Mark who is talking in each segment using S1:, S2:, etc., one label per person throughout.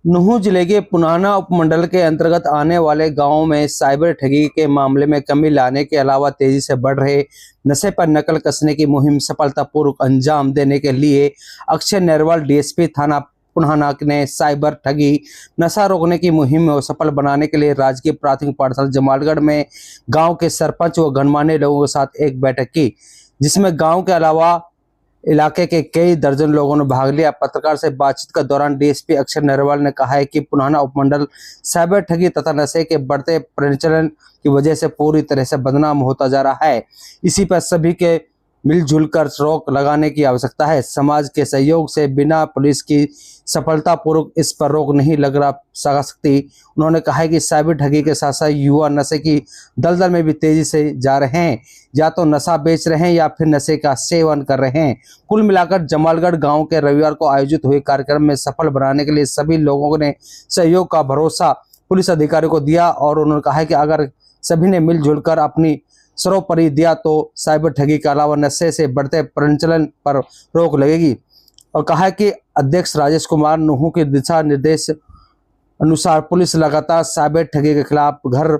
S1: नूंह जिले के पुनाना उपमंडल के अंतर्गत आने वाले गांवों में साइबर ठगी के मामले में कमी लाने के अलावा तेजी से बढ़ रहे नशे पर नकल कसने की मुहिम सफलतापूर्वक अंजाम देने के लिए अक्षय नेरवाल डीएसपी थाना पुनाना ने साइबर ठगी नशा रोकने की मुहिम को सफल बनाने के लिए राजकीय प्राथमिक पाठशाला जमालगढ़ में गाँव के सरपंच व गणमान्य लोगों के साथ एक बैठक की, जिसमें गाँव के अलावा इलाके के कई दर्जन लोगों ने भाग लिया। पत्रकार से बातचीत के दौरान डीएसपी अक्षय नेरवाल ने कहा है कि पुनाना उपमंडल साइबर ठगी तथा नशे के बढ़ते प्रचलन की वजह से पूरी तरह से बदनाम होता जा रहा है। इसी पर सभी के मिलजुल कर रोक लगाने की आवश्यकता है। समाज के सहयोग से बिना पुलिस की सफलतापूर्वक इस पर रोक नहीं लगा सकती। उन्होंने कहा है कि साइबर ठगी के साथ साथ युवा नशे की दलदल में भी तेजी से जा रहे हैं, या तो नशा बेच रहे हैं या फिर नशे का सेवन कर रहे हैं। कुल मिलाकर जमालगढ़ गांव के रविवार को आयोजित हुए कार्यक्रम में सफल बनाने के लिए सभी लोगों ने सहयोग का भरोसा पुलिस अधिकारियों को दिया और उन्होंने कहा है कि अगर सभी ने मिलजुल कर अपनी सर्वोपरि दिया तो साइबर ठगी के अलावा नशे से बढ़ते प्रचलन पर रोक लगेगी। और कहा कि अध्यक्ष राजेश कुमार नूंह के दिशा निर्देश अनुसार पुलिस लगातार साइबर ठगी के खिलाफ घर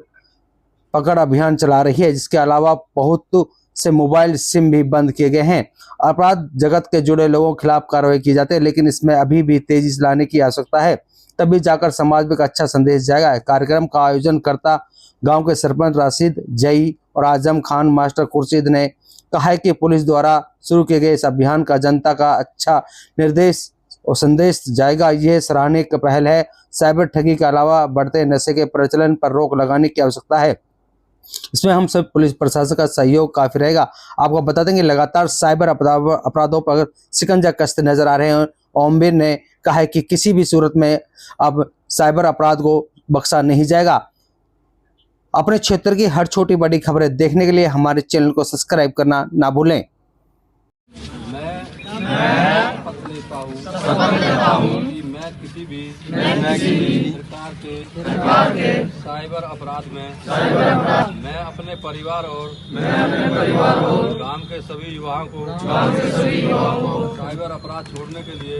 S1: पकड़ अभियान चला रही है, जिसके अलावा बहुत से मोबाइल सिम भी बंद किए गए हैं। अपराध जगत के जुड़े लोगों के खिलाफ कार्रवाई की जाती है, लेकिन इसमें अभी भी तेजी से लाने की आवश्यकता है, तभी जाकर समाज में एक अच्छा संदेश जाएगा। कार्यक्रम का आयोजन करता गांव के सरपंच राशिद जई और आजम खान मास्टर खुर्शीद ने कहा है कि पुलिस द्वारा शुरू किए गए इस अभियान का जनता का अच्छा निर्देश और संदेश जाएगा। यह सराहनीय पहल है। साइबर ठगी के अलावा बढ़ते नशे के प्रचलन पर रोक लगाने की आवश्यकता है। इसमें हम सब पुलिस प्रशासन का सहयोग काफी रहेगा। आपको बता देंगे लगातार साइबर अपराधों पर शिकंजा कसते नजर आ रहे हैं। ओमवीर ने कहा है कि किसी भी सूरत में अब साइबर अपराध को बख्शा नहीं जाएगा। अपने क्षेत्र की हर छोटी बड़ी खबरें देखने के लिए हमारे चैनल को सब्सक्राइब करना ना भूलें।
S2: मैं किसी भी प्रकार के साइबर अपराध में मैं अपने परिवार और गांव के सभी युवाओं को साइबर अपराध छोड़ने के लिए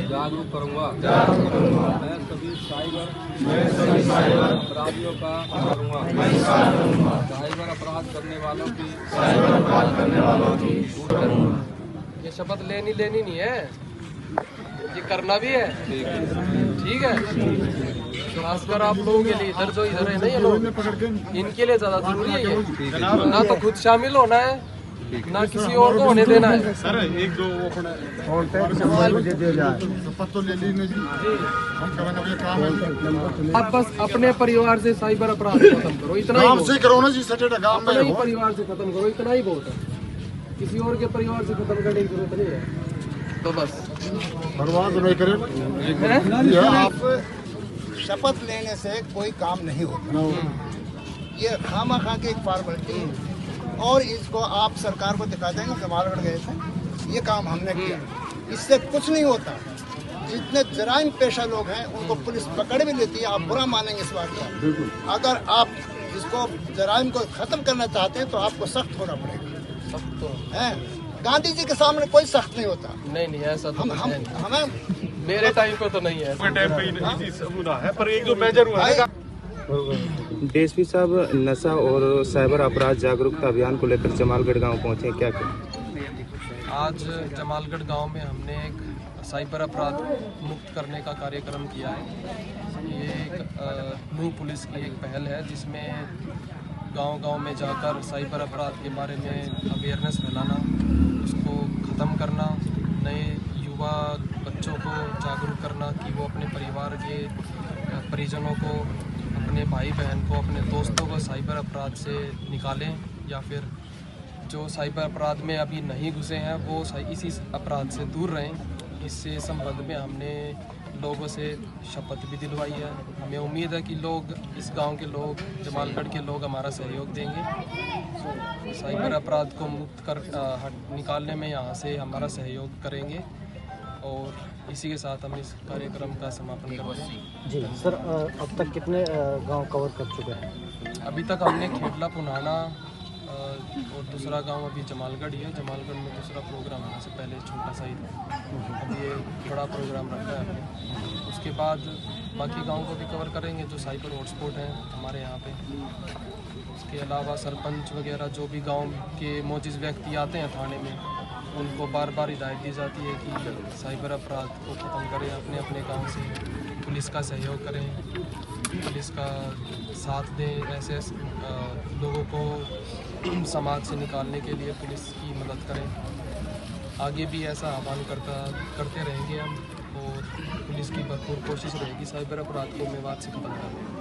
S2: जागरूक करूंगा। मैं सभी साइबर अपराधियों का करूंगा। साइबर अपराध करने वालों की छूट करूंगा।
S3: ये शपथ लेनी नहीं है, ये करना भी है। ठीक है, खासकर आप लोगों के लिए इधर जो इधर है नहीं लोग, इनके लिए ज्यादा जरूरी है ये। ना तो खुद शामिल होना है, ना किसी और को होने देना है।
S4: सर एक दो
S3: आप बस अपने परिवार से साइबर अपराध खत्म करो, इतना ही बहुत है। अपने ही परिवार से खत्म करो, इतना ही बहुत है। किसी और के परिवार से खत्म करने की जरूरत नहीं है। तो बस
S4: बर्बाद नहीं करें।
S5: आप शपथ लेने से कोई काम नहीं होता, ये खामा की एक फॉर्मेलिटी, और इसको आप सरकार को दिखा देंगे। जमालगढ़ गए थे, ये काम हमने किया, इससे कुछ नहीं होता। जितने जराइम पेशा लोग हैं उनको पुलिस पकड़ भी लेती है। आप बुरा मानेंगे इस बात का। अगर आप इसको जराइम को खत्म करना चाहते हैं तो आपको सख्त होना पड़ेगा।
S3: तो
S5: है, गांधी जी के सामने कोई सख्त नहीं होता।
S3: नहीं ऐसा तो
S5: हमें
S3: मेरे टाइम पे तो नहीं है।
S4: पर एक जो मेजर हुआ है।
S6: डीएसपी साहब, नशा और साइबर अपराध जागरूकता अभियान को लेकर जमालगढ़ गांव पहुंचे, क्या क्या?
S3: आज जमालगढ़ गांव में हमने एक साइबर अपराध मुक्त करने का कार्यक्रम किया है। ये एक नूंह पुलिस की एक पहल है, जिसमें गांव-गांव में जाकर साइबर अपराध के बारे में अवेयरनेस फैलाना, उसको ख़त्म करना, नए युवा बच्चों को जागरूक करना कि वो अपने परिवार के परिजनों को, अपने भाई बहन को, अपने दोस्तों को साइबर अपराध से निकालें, या फिर जो साइबर अपराध में अभी नहीं घुसे हैं वो इसी अपराध से दूर रहें। इससे संबंध में हमने लोगों से शपथ भी दिलवाई है। हमें उम्मीद है कि लोग, इस गांव के लोग, जमालगढ़ के लोग हमारा सहयोग देंगे। साइबर अपराध को मुक्त कर निकालने में यहाँ से हमारा सहयोग करेंगे, और इसी के साथ हम इस कार्यक्रम का समापन करेंगे।
S7: जी सर, अब तक कितने गांव कवर कर चुके हैं?
S3: अभी तक हमने खेडला, पुनाना, और दूसरा गांव अभी जमालगढ़ ही है। जमालगढ़ में दूसरा प्रोग्राम होने से पहले छोटा सा ही था, अभी ये बड़ा प्रोग्राम रखा है हमने। उसके बाद बाकी गाँव को भी कवर करेंगे जो साइबर हॉटस्पॉट हैं हमारे यहाँ पे। उसके अलावा सरपंच वगैरह जो भी गांव के मौजूद व्यक्ति आते हैं थाने में, उनको बार बार हिदायत दी जाती है कि साइबर अपराध को ख़त्म करें, अपने अपने गांव से पुलिस का सहयोग करें, पुलिस का साथ दें। ऐसे लोगों को समाज से निकालने के लिए पुलिस की मदद करें। आगे भी ऐसा आह्वान करते रहेंगे हम, और पुलिस की भरपूर कोशिश रहेगी साइबर अपराध को मेवात से खत्म करने की।